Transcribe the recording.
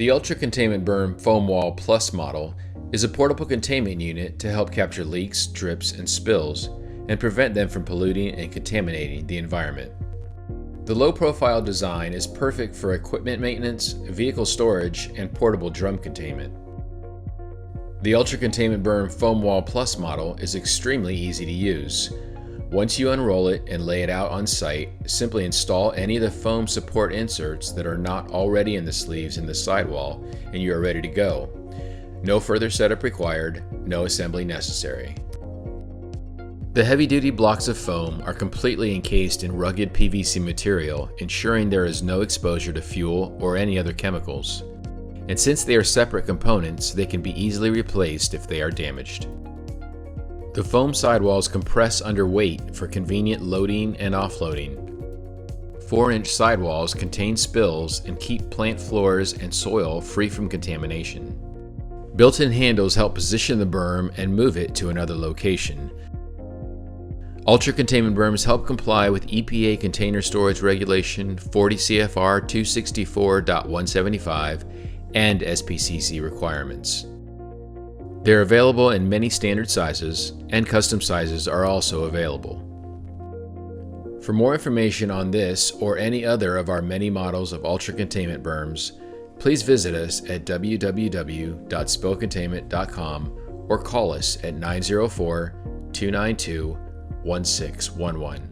The Ultra Containment Berm Foam Wall Plus model is a portable containment unit to help capture leaks, drips, and spills and prevent them from polluting and contaminating the environment. The low-profile design is perfect for equipment maintenance, vehicle storage, and portable drum containment. The Ultra Containment Berm Foam Wall Plus model is extremely easy to use. Once you unroll it and lay it out on site, simply install any of the foam support inserts that are not already in the sleeves in the sidewall, and you are ready to go. No further setup required, no assembly necessary. The heavy-duty blocks of foam are completely encased in rugged PVC material, ensuring there is no exposure to fuel or any other chemicals. And since they are separate components, they can be easily replaced if they are damaged. The foam sidewalls compress under weight for convenient loading and offloading. 4-inch sidewalls contain spills and keep plant floors and soil free from contamination. Built-in handles help position the berm and move it to another location. Ultra Containment Berms help comply with EPA Container Storage Regulation 40 CFR 264.175 and SPCC requirements. They're available in many standard sizes, and custom sizes are also available. For more information on this or any other of our many models of Ultra Containment Berms, please visit us at www.spillcontainment.com or call us at 904-292-1611.